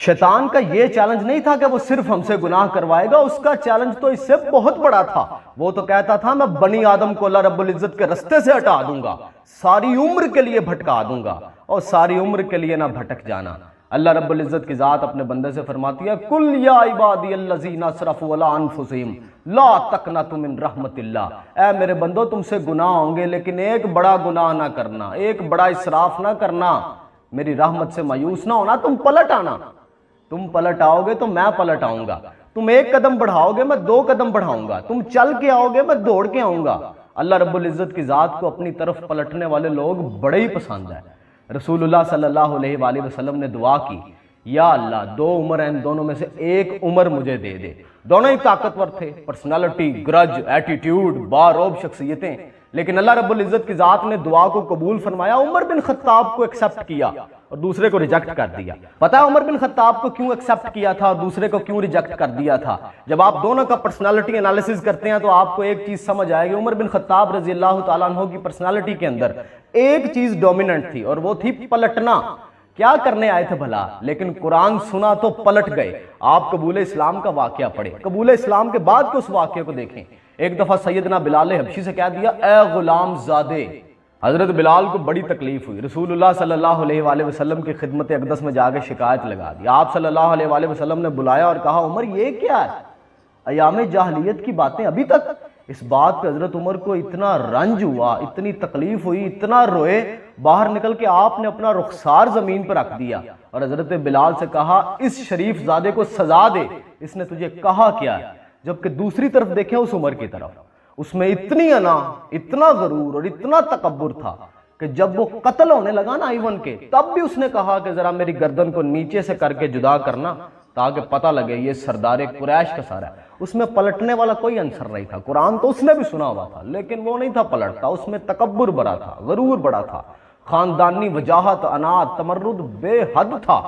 शैतान का ये चैलेंज नहीं था कि वो सिर्फ हमसे गुनाह करवाएगा, उसका चैलेंज तो इससे बहुत बड़ा था। वो तो कहता था मैं बनी आदम को अल्लाह रब्बुल इज्जत के रास्ते से हटा दूंगा, सारी उम्र के लिए भटका दूंगा, और सारी उम्र के लिए ना भटक जाना। अल्लाह रब्बुल इज्जत की जात अपने बंदे से फरमाती है, कुल या इबादी अल्लज़ीना असरफू अला अनफुसिहिम ला तक़नतु मिन रहमतिल्लाह। ऐ मेरे बंदो, तुमसे गुनाह होंगे लेकिन एक बड़ा गुनाह ना करना, एक बड़ा इसराफ ना करना, मेरी रहमत से मायूस ना होना, तुम पलट आना। तुम पलट आओगे तो मैं पलट आऊंगा, तुम एक कदम बढ़ाओगे मैं दो कदम बढ़ाऊंगा, तुम चल के आओगे मैं दौड़ के आऊंगा। अल्लाह रब्बुल इज्जत की जात को अपनी तरफ पलटने वाले लोग बड़े ही पसंद है। रसूलुल्लाह सल्लल्लाहु अलैहि वसल्लम ने दुआ की, या अल्लाह दो उम्र हैं, दोनों में से एक उम्र मुझे दे दे। दोनों ही ताकतवर थे, पर्सनालिटी, ग्रज, एटीट्यूड, बारोब शख्सियतें, लेकिन अल्लाह रब्बुल इज्जत की जात ने दुआ को कबूल फरमाया। उमर बिन खत्ताब को एक्सेप्ट किया और दूसरे को रिजेक्ट कर दिया। पता है उमर बिन खत्ताब को क्यों एक्सेप्ट किया था और दूसरे को क्यों रिजेक्ट कर दिया था? जब आप दोनों का पर्सनालिटी एनालिसिस करते हैं तो आपको एक चीज समझ आएगी। उमर बिन खत्ताब रजी अल्लाह तआला अन्हु की पर्सनालिटी के अंदर एक चीज डोमिनेंट थी और वो थी पलटना। क्या करने आए थे भला, लेकिन कुरान सुना तो पलट गए। आप कबूल इस्लाम का वाकया पढ़े, कबूल इस्लाम के बाद के उस वाकये को देखें। एक दफा सैयदना बिलाल हबशी से कह दिया, ए गुलाम ज़ादे। हजरत बिलाल को बड़ी तकलीफ हुई, रसूलुल्लाह सल्लल्लाहु अलैहि वसल्लम की खिदमत अक़दस में जाके शिकायत लगा दी। आप सल्लल्लाहु अलैहि वसल्लम ने बुलाया और कहा, उमर ये क्या है, अयाम जाहलियत की बातें अभी तक। इस बात पे हजरत उमर को इतना रंज हुआ, इतनी तकलीफ हुई, इतना रोए, बाहर निकल के आपने अपना रुखसार जमीन पर रख दिया और हजरत बिलाल से कहा, इस शरीफ ज़ादे को सजा दे, इसने तुझे कहा क्या है। जबकि दूसरी तरफ देखें उस उमर की तरफ, उसमें इतनी अना, इतना गरूर और इतना तकब्बुर था कि जब वो कत्ल होने लगा ना आइवन के, तब भी उसने कहा कि जरा मेरी गर्दन को नीचे से करके जुदा करना ताकि पता लगे ये सरदार कुरैश का सारा है। उसमें पलटने वाला कोई आंसर नहीं था। कुरान तो उसने भी सुना हुआ था लेकिन वो नहीं था पलटता, उसमें तकब्बुर बड़ा था, गरूर बड़ा था, खानदानी वजाहत, अनात, तमर्रुद बेहद था।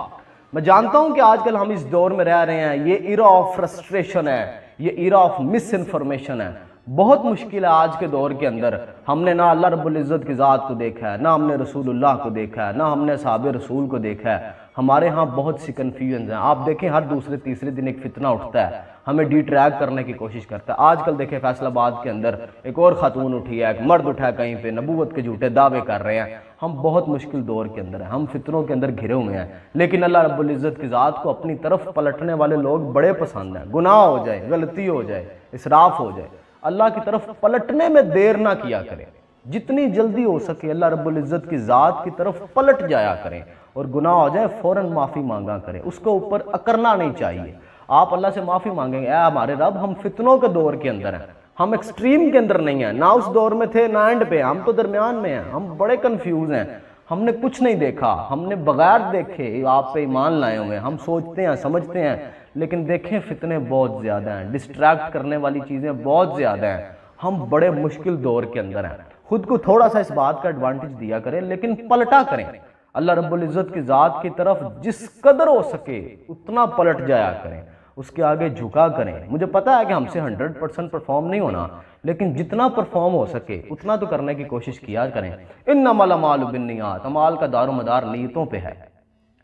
मैं जानता हूं कि आजकल हम इस दौर में रह रहे हैं, ये इरा ऑफ फ्रस्ट्रेशन है, ये इरा ऑफ मिस इन्फॉर्मेशन है। बहुत मुश्किल है आज के दौर के अंदर। हमने ना अल्लाह रब्बुल इज्जत की ज़ात को देखा है, ना हमने रसूलुल्लाह को देखा है, ना हमने साहब रसूल को देखा है। हमारे यहाँ बहुत सी कन्फ्यूजन हैं। आप देखें हर दूसरे तीसरे दिन एक फितना उठता है, हमें डिट्रैक करने की कोशिश करता है। आजकल देखें फैसलाबाद के अंदर एक और खातून उठी है, एक मर्द उठा है कहीं पे, नबूवत के झूठे दावे कर रहे हैं। हम बहुत मुश्किल दौर के अंदर हैं, हम फितनों के अंदर घिरे हुए हैं, लेकिन अल्लाह रब्बुल इज्जत की ज़ात को अपनी तरफ पलटने वाले लोग बड़े पसंद हैं। गुनाह हो जाए, गलती हो जाए, इसराफ हो जाए, अल्लाह की तरफ पलटने में देर ना किया करें। जितनी जल्दी हो सके अल्लाह रब्बुल इज्जत की ज़ात की तरफ पलट जाया करें, और गुनाह हो जाए फौरन माफ़ी मांगा करें, उसके ऊपर अकड़ना नहीं चाहिए। आप अल्लाह से माफ़ी मांगेंगे, ऐ हमारे रब हम फितनों के दौर के अंदर हैं, हम एक्सट्रीम के अंदर नहीं हैं, ना उस दौर में थे ना एंड पे, हम तो दरमियान में हैं, हम बड़े कंफ्यूज हैं, हमने कुछ नहीं देखा, हमने बगैर देखे आप पे ईमान लाए हुए हैं, हम सोचते हैं समझते हैं, लेकिन देखें फितने बहुत ज़्यादा हैं, डिस्ट्रैक्ट करने वाली चीज़ें बहुत ज़्यादा हैं, हम बड़े मुश्किल दौर के अंदर हैं। खुद को थोड़ा सा इस बात का एडवांटेज दिया करें, लेकिन पलटा करें। अल्लाह रब्बुल इज्जत की ज़ात की तरफ जिस कदर हो सके उतना पलट जाया करें, उसके आगे झुका करें। मुझे पता है कि हमसे 100% परफॉर्म नहीं होना, लेकिन जितना परफॉर्म हो सके उतना तो करने की कोशिश किया करें। इन्नमल अमालु बिन्नियात, अमाल का दारोमदार नीयतों पे है।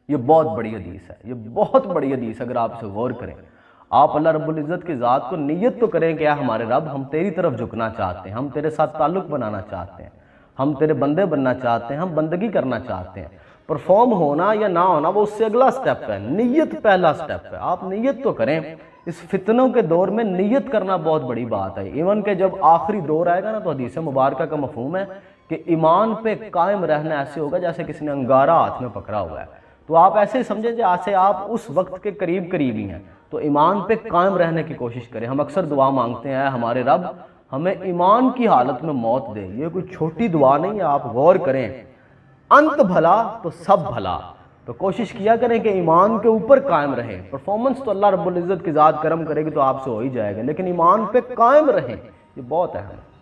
ये बहुत बड़ी हदीस है, ये बहुत बड़ी हदीस। अगर आप इसे गौर करें, आप अल्लाह रब्बुल इज्जत की ज़ात को नीयत तो करें कि हमारे रब हम तेरी तरफ झुकना चाहते हैं, हम तेरे साथ ताल्लुक़ बनाना चाहते हैं, हम तेरे बंदे बनना चाहते हैं, हम बंदगी करना चाहते हैं। परफॉर्म होना या ना होना वो उससे अगला स्टेप है, नीयत पहला स्टेप है। आप नीयत तो करें। इस फितनों के दौर में नीयत करना बहुत बड़ी बात है। इवन के जब आखिरी दौर आएगा ना, तो हदीस मुबारक का मफहूम है कि ईमान पे कायम रहना ऐसे होगा जैसे किसी ने अंगारा हाथ में पकड़ा हुआ है। तो आप ऐसे समझें जैसे आप उस वक्त के करीब करीब ही हैं। तो ईमान पे कायम रहने की कोशिश करें। हम अक्सर दुआ मांगते हैं, हमारे रब हमें ईमान की हालत में मौत दे। ये कोई छोटी दुआ नहीं है, आप गौर करें। अंत भला तो सब भला, तो कोशिश किया करें कि ईमान के ऊपर कायम रहें। परफॉर्मेंस तो अल्लाह रब्बुल इज्जत की ज़ात करम करेगी तो आपसे हो ही जाएगा, लेकिन ईमान पे कायम रहें, ये बहुत अहम है।